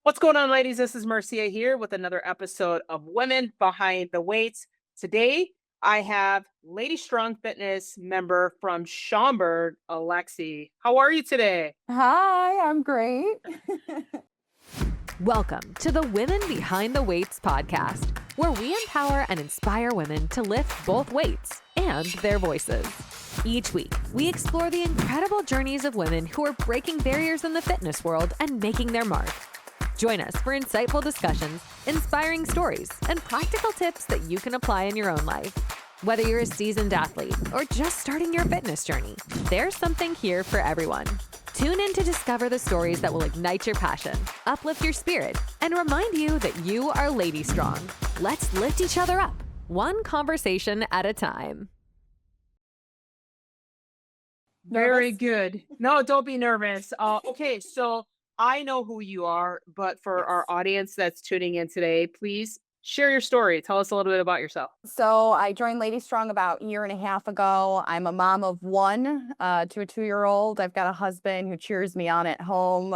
What's going on, ladies? This is Marcia here with another episode of Women Behind the Weights. Today, I have LadyStrong Fitness member from Schaumburg, Alexi. How are you today? Hi, I'm great. Welcome to the Women Behind the Weights podcast, where we empower and inspire women to lift both weights and their voices. Each week, we explore the incredible journeys of women who are breaking barriers in the fitness world and making their mark. Join us for insightful discussions, inspiring stories, and practical tips that you can apply in your own life. Whether you're a seasoned athlete or just starting your fitness journey, there's something here for everyone. Tune in to discover the stories that will ignite your passion, uplift your spirit, and remind you that you are Lady Strong. Let's lift each other up, one conversation at a time. Very Nervous? good. No, don't be nervous. Okay, so I know who you are, but for our Yes. audience that's tuning in today, please share your story. Tell us a little bit about yourself. So I joined Lady Strong about a year and a half ago. I'm a mom of one to a 2-year-old. I've got a husband who cheers me on at home.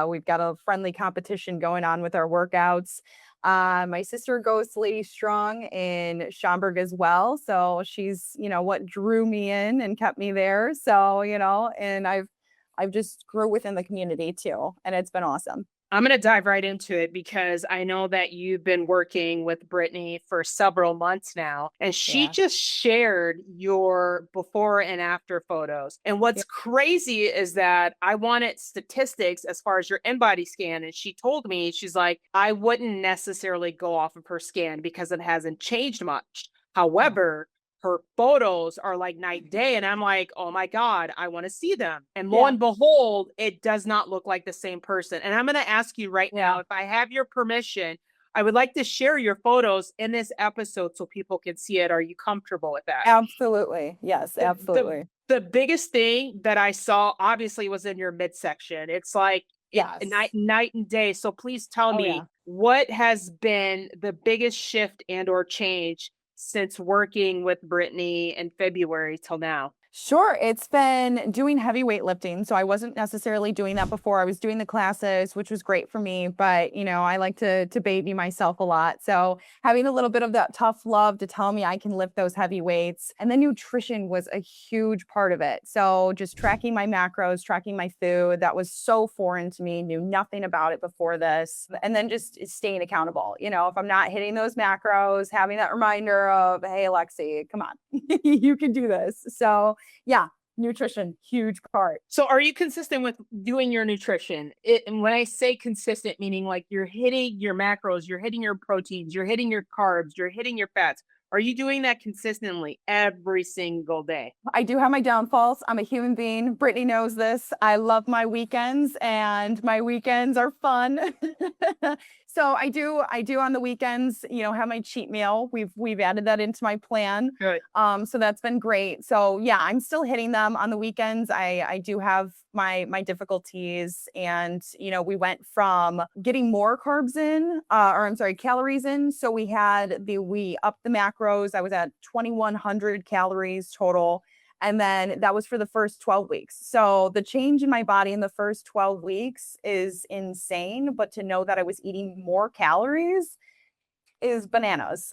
We've got a friendly competition going on with our workouts. My sister goes to Lady Strong in Schaumburg as well. So she's, what drew me in and kept me there. So, and I've just grew within the community too. And it's been awesome. I'm going to dive right into it because I know that you've been working with Brittany for several months now, and she Yeah. just shared your before and after photos. And what's crazy is that I wanted statistics as far as your in-body scan. And she told me, she's like, I wouldn't necessarily go off of her scan because it hasn't changed much. Yeah. However, her photos are like night and day. And I'm like, oh my God, I want to see them. And lo Yeah. and behold, it does not look like the same person. And I'm going to ask you right now, Yeah. if I have your permission, I would like to share your photos in this episode so people can see it. Are you comfortable with that? Absolutely. Yes, The, the, absolutely. the biggest thing that I saw obviously was in your midsection. It's like it Yes. night and day. So please tell Oh, me yeah. what has been the biggest shift and or change since working with Brittany in February till now? Sure. It's been doing heavy weightlifting. So I wasn't necessarily doing that before. I was doing the classes, which was great for me, but I like to baby myself a lot. So having a little bit of that tough love to tell me I can lift those heavy weights. And then nutrition was a huge part of it. So just tracking my macros, tracking my food, that was so foreign to me, knew nothing about it before this. And then just staying accountable. If I'm not hitting those macros, having that reminder of, hey, Alexi, come on, you can do this. So yeah, nutrition, huge part. So are you consistent with doing your nutrition? And when I say consistent, meaning like you're hitting your macros, you're hitting your proteins, you're hitting your carbs, you're hitting your fats. Are you doing that consistently every single day? I do have my downfalls. I'm a human being. Brittany knows this. I love my weekends and my weekends are fun. So I do on the weekends, have my cheat meal. We've added that into my plan. Good. So that's been great. So yeah, I'm still hitting them on the weekends. I do have my difficulties, and we went from getting more carbs in, or I'm sorry, calories in. So we upped the macros. I was at 2,100 calories total. And then that was for the first 12 weeks. So the change in my body in the first 12 weeks is insane. But to know that I was eating more calories is bananas.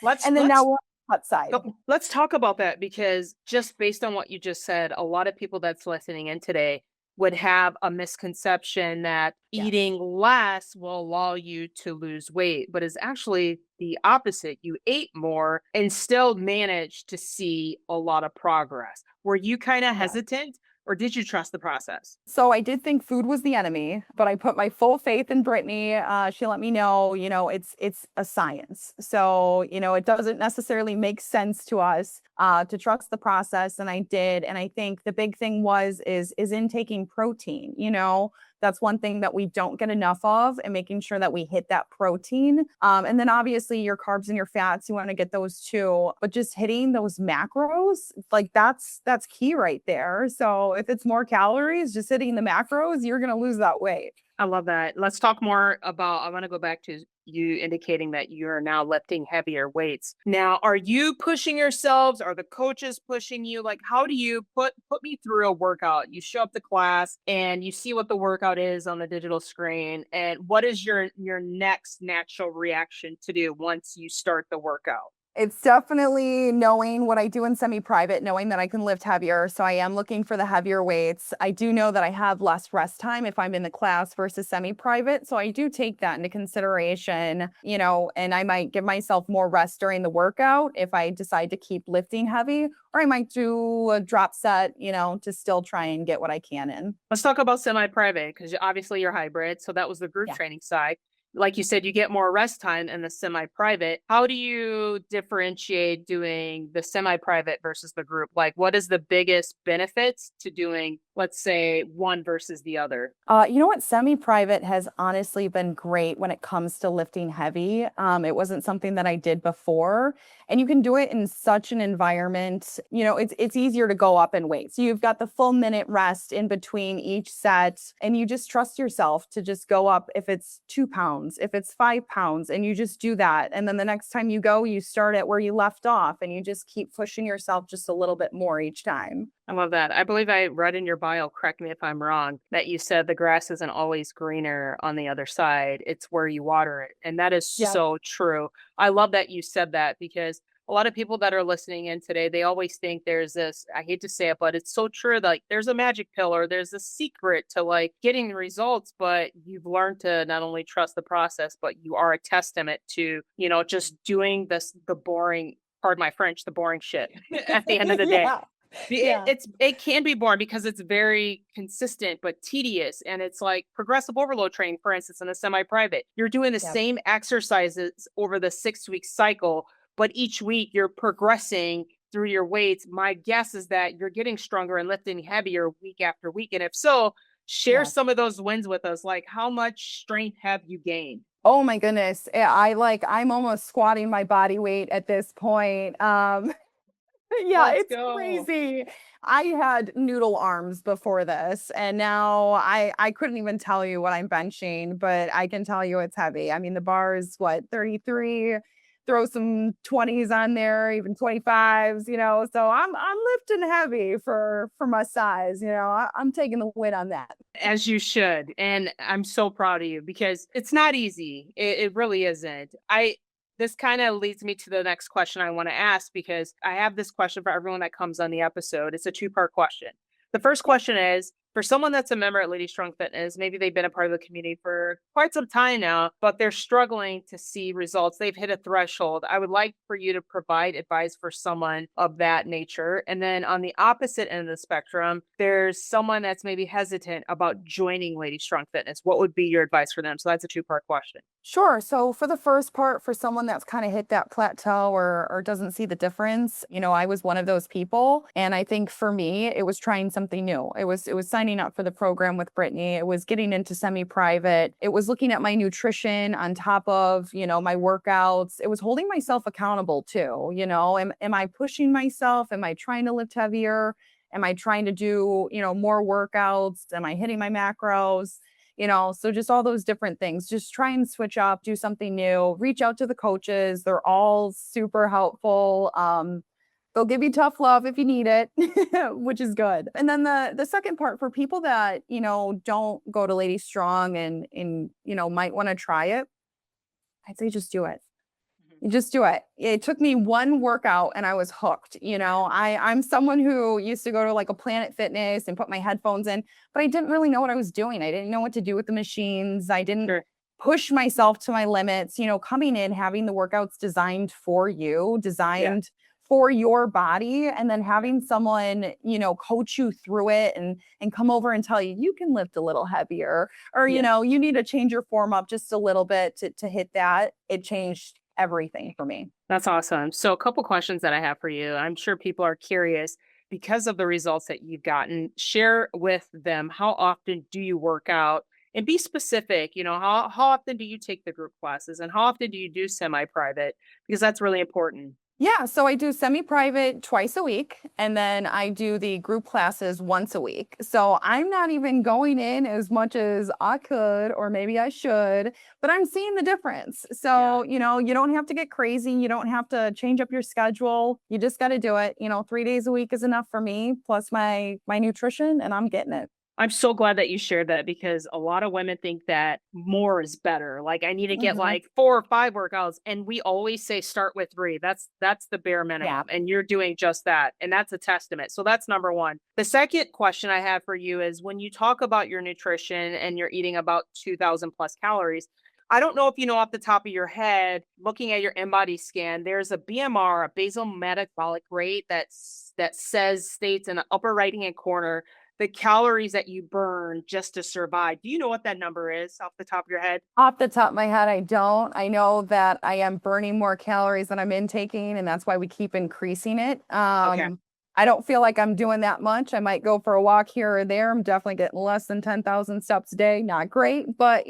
Let's And then now let's we're on the cut side. let's talk about that because just based on what you just said, a lot of people that's listening in today would have a misconception that Yes. eating less will allow you to lose weight, but is actually the opposite. You ate more and still managed to see a lot of progress. Were you kind of Yeah. hesitant or did you trust the process? So I did think food was the enemy, but I put my full faith in Brittany. She let me know, it's a science. So, it doesn't necessarily make sense to us to trust the process, and I did. And I think the big thing is intaking protein. That's one thing that we don't get enough of, and making sure that we hit that protein. And then obviously your carbs and your fats, you want to get those too. But just hitting those macros, like that's key right there. So if it's more calories, just hitting the macros, you're gonna lose that weight. I love that. Let's talk more about, I want to go back to you indicating that you're now lifting heavier weights. Now, are you pushing yourselves? Are the coaches pushing you? Like, how do you put me through a workout? You show up to class and you see what the workout is on the digital screen. And what is your next natural reaction to do once you start the workout? It's definitely knowing what I do in semi-private, knowing that I can lift heavier. So I am looking for the heavier weights. I do know that I have less rest time if I'm in the class versus semi-private. So I do take that into consideration, and I might give myself more rest during the workout if I decide to keep lifting heavy, or I might do a drop set, to still try and get what I can in. Let's talk about semi-private because obviously you're hybrid. So that was the group Yeah. training side. Like you said, you get more rest time in the semi-private. How do you differentiate doing the semi-private versus the group? Like, what is the biggest benefits to doing, let's say, one versus the other? You know what? Semi-private has honestly been great when it comes to lifting heavy. It wasn't something that I did before, and you can do it in such an environment. It's easier to go up in weight. So you've got the full minute rest in between each set, and you just trust yourself to just go up if it's 2 pounds, if it's 5 pounds, and you just do that. And then the next time you go, you start at where you left off, and you just keep pushing yourself just a little bit more each time. I love that. I believe I read in your bio, correct me if I'm wrong, that you said the grass isn't always greener on the other side. It's where you water it. And that is Yep. so true. I love that you said that because a lot of people that are listening in today, they always think there's this, I hate to say it, but it's so true. Like there's a magic pill or there's a secret to like getting the results, but you've learned to not only trust the process, but you are a testament to, just doing the boring, pardon my French, the boring shit at the end of the day. Yeah. It Yeah. it's it can be boring because it's very consistent but tedious, and it's like progressive overload training, for instance, in a semi-private. You're doing the Yep. same exercises over the 6-week cycle, but each week you're progressing through your weights. My guess is that you're getting stronger and lifting heavier week after week, and if so, share Yes. some of those wins with us. Like, how much strength have you gained? Oh my goodness. I'm almost squatting my body weight at this point. Yeah, Let's it's go. crazy. I had noodle arms before this, and now I couldn't even tell you what I'm benching, but I can tell you it's heavy. I mean, the bar is what, 33, throw some 20s on there, even 25s, So I'm lifting heavy for my size, I'm taking the win on that. As you should. And I'm so proud of you because it's not easy. It really isn't. This kind of leads me to the next question I want to ask because I have this question for everyone that comes on the episode. It's a two-part question. The first Yeah. question is for someone that's a member at LadyStrong Fitness, maybe they've been a part of the community for quite some time now, but they're struggling to see results. They've hit a threshold. I would like for you to provide advice for someone of that nature. And then on the opposite end of the spectrum, there's someone that's maybe hesitant about joining LadyStrong Fitness. What would be your advice for them? So that's a two-part question. Sure. So for the first part, for someone that's kind of hit that plateau or doesn't see the difference, I was one of those people. And I think for me, it was trying something new. It was signing up for the program with Brittany. It was getting into semi-private. It was looking at my nutrition on top of, my workouts. It was holding myself accountable too. Am I pushing myself? Am I trying to lift heavier? Am I trying to do, more workouts? Am I hitting my macros? So just all those different things. Just try and switch up, do something new, reach out to the coaches. They're all super helpful. They'll give you tough love if you need it, which is good. And then the second part for people that, don't go to Lady Strong and might want to try it, I'd say just do it. You just do it. It took me one workout and I was hooked. I'm someone who used to go to like a Planet Fitness and put my headphones in, but I didn't really know what I was doing. I didn't know what to do with the machines. I didn't Sure. push myself to my limits. Coming in, having the workouts designed for you, Yeah. designed for your body, and then having someone, coach you through it and come over and tell you you can lift a little heavier, or Yeah. you need to change your form up just a little bit to hit that. It changed everything for me. That's awesome. So, a couple questions that I have for you. I'm sure people are curious because of the results that you've gotten. Share with them how often do you work out and be specific. How often do you take the group classes and how often do you do semi private? Because that's really important. Yeah, so I do semi-private twice a week, and then I do the group classes once a week. So I'm not even going in as much as I could, or maybe I should, but I'm seeing the difference. Yeah. So, you don't have to get crazy. You don't have to change up your schedule. You just got to do it. 3 days a week is enough for me, plus my nutrition, and I'm getting it. I'm so glad that you shared that because a lot of women think that more is better. Like I need to get Hmm. like 4 or 5 workouts and we always say start with 3. That's the bare Yeah. minimum and you're doing just that and that's a testament. So that's number 1. The second question I have for you is when you talk about your nutrition and you're eating about 2000 plus calories, I don't know if you know off the top of your head, looking at your InBody scan, there's a BMR, a basal metabolic rate that states in the upper right hand corner the calories that you burn just to survive. Do you know what that number is off the top of your head? Off the top of my head, I don't. I know that I am burning more calories than I'm intaking, and that's why we keep increasing it. Okay. I don't feel like I'm doing that much. I might go for a walk here or there. I'm definitely getting less than 10,000 steps a day. Not great, but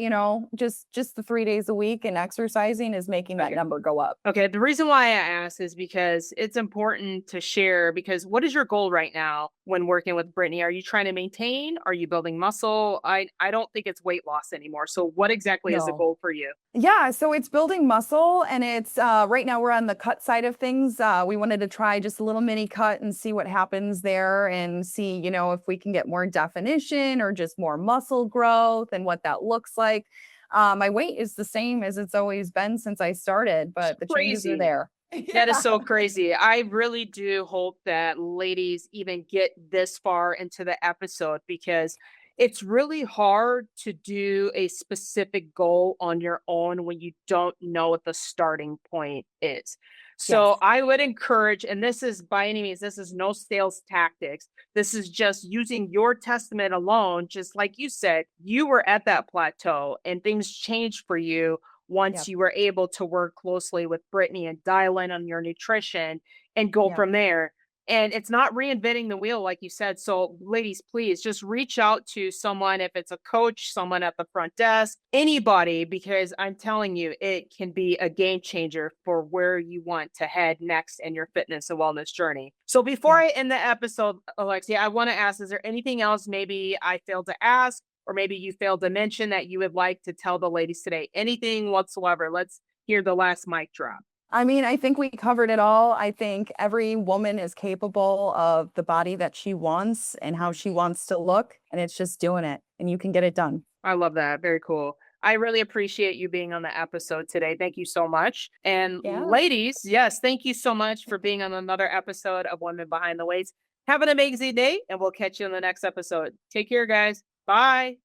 just the 3 days a week and exercising is making that Okay. number go up. Okay. The reason why I ask is because it's important to share because what is your goal right now when working with Brittany? Are you trying to maintain? Are you building muscle? I don't think it's weight loss anymore. So what exactly is the No. goal for you? Yeah, so it's building muscle and it's right now we're on the cut side of things. We wanted to try just a little mini cut and see what happens there and see, if we can get more definition or just more muscle growth and what that looks like. My weight is the same as it's always been since I started, It's but the changes are crazy. there. That is Yeah. so crazy. I really do hope that ladies even get this far into the episode because it's really hard to do a specific goal on your own when you don't know what the starting point is. So Yes. I would encourage, and this is by any means, this is no sales tactics. This is just using your testament alone. Just like you said, you were at that plateau and things changed for you once Yep. you were able to work closely with Brittany and dial in on your nutrition and go Yep. from there. And it's not reinventing the wheel, like you said. So, ladies, please just reach out to someone, if it's a coach, someone at the front desk, anybody, because I'm telling you, it can be a game changer for where you want to head next in your fitness and wellness journey. So, before Yeah. I end the episode, Alexia, I want to ask is there anything else maybe I failed to ask? Or maybe you failed to mention that you would like to tell the ladies today, anything whatsoever. Let's hear the last mic drop. I mean, I think we covered it all. I think every woman is capable of the body that she wants and how she wants to look, and it's just doing it, and you can get it done. I love that. Very cool. I really appreciate you being on the episode today. Thank you so much. And Yeah. ladies, yes, thank you so much for being on another episode of Women Behind the Weights. Have an amazing day, and we'll catch you in the next episode. Take care, guys. Bye.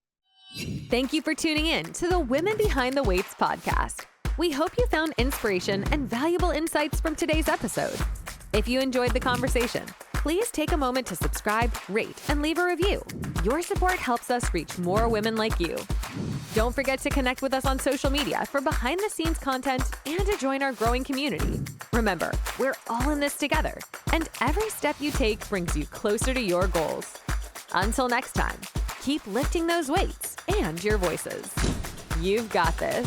Thank you for tuning in to the Women Behind the Weights podcast. We hope you found inspiration and valuable insights from today's episode. If you enjoyed the conversation, please take a moment to subscribe, rate, and leave a review. Your support helps us reach more women like you. Don't forget to connect with us on social media for behind-the-scenes content and to join our growing community. Remember, we're all in this together, and every step you take brings you closer to your goals. Until next time, keep lifting those weights and your voices. You've got this.